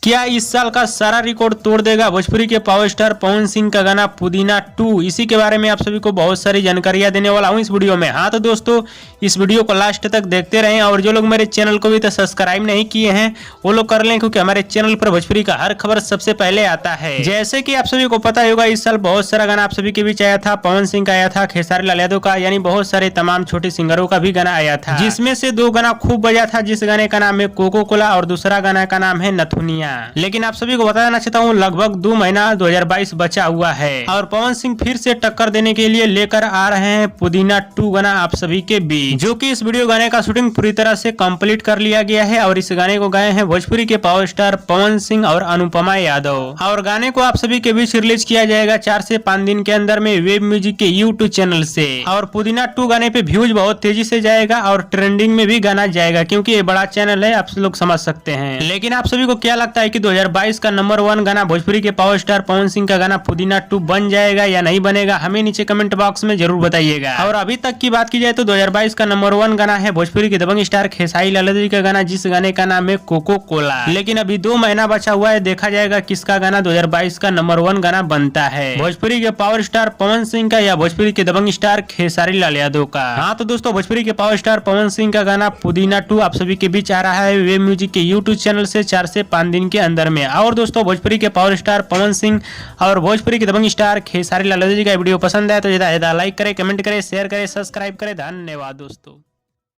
क्या इस साल का सारा रिकॉर्ड तोड़ देगा भोजपुरी के पावर स्टार पवन सिंह का गाना पुदीना 2? इसी के बारे में आप सभी को बहुत सारी जानकारियां देने वाला हूं इस वीडियो में। हाँ तो दोस्तों, इस वीडियो को लास्ट तक देखते रहें और जो लोग मेरे चैनल को भी तो सब्सक्राइब नहीं किए हैं वो लोग कर लें, क्योंकि हमारे चैनल पर भोजपुरी का हर खबर सबसे पहले आता है। जैसे कि आप सभी को पता होगा, इस साल बहुत सारा गाना आप सभी के बीच आया था। पवन सिंह का आया था, खेसारी लाल यादव का, यानी बहुत सारे तमाम छोटे सिंगरों का भी गाना आया था, जिसमें से दो गाना खूब बजा था। जिस गाने का नाम है कोको कोला और दूसरा गाना का नाम है नथुनिया। लेकिन आप सभी को बताना चाहता हूँ, लगभग 2 महीना 2022 बचा हुआ है और पवन सिंह फिर से टक्कर देने के लिए लेकर आ रहे हैं पुदीना 2 गाना आप सभी के बीच, जो कि इस वीडियो गाने का शूटिंग पूरी तरह से कंप्लीट कर लिया गया है। और इस गाने को गाए हैं भोजपुरी के पावर स्टार पवन सिंह और अनुपमा यादव। और गाने को आप सभी के बीच रिलीज किया जाएगा 4 से 5 दिन के अंदर में वेब म्यूजिक के यूट्यूब चैनल से। और पुदीना 2 गाने पे व्यूज बहुत तेजी से जाएगा और ट्रेंडिंग में भी गाना जाएगा, क्योंकि ये बड़ा चैनल है, आप लोग समझ सकते हैं। लेकिन आप सभी को क्या लगता है कि 2022 का नंबर 1 गाना भोजपुरी के पावर स्टार पवन सिंह का गाना पुदीना 2 बन जाएगा या नहीं बनेगा? हमें नीचे कमेंट बॉक्स में जरूर बताइएगा। और अभी तक की बात की जाए तो 2022 का नंबर 1 गाना है भोजपुरी के दबंग स्टार खेसारी लाल यादव का गाना, जिस गाने का नाम है कोको कोला। लेकिन अभी 2 महीना बचा हुआ है, देखा जाएगा किसका गाना 2022 का नंबर 1 गाना बनता है, भोजपुरी के पावर स्टार पवन सिंह का या भोजपुरी के दबंग स्टार खेसारी लाल यादव का। हाँ तो दोस्तों, भोजपुरी के पावर स्टार पवन सिंह का गाना पुदीना 2 आप सभी के बीच आ रहा है वेब म्यूजिक के यूट्यूब चैनल से 4 से 5 दिन के अंदर में। और दोस्तों, भोजपुरी के पावर स्टार पवन सिंह और भोजपुरी के दबंग स्टार खेसारी लाल यादव जी का वीडियो पसंद है तो ज्यादा लाइक करें, कमेंट करें, शेयर करें, सब्सक्राइब करें। धन्यवाद दोस्तों।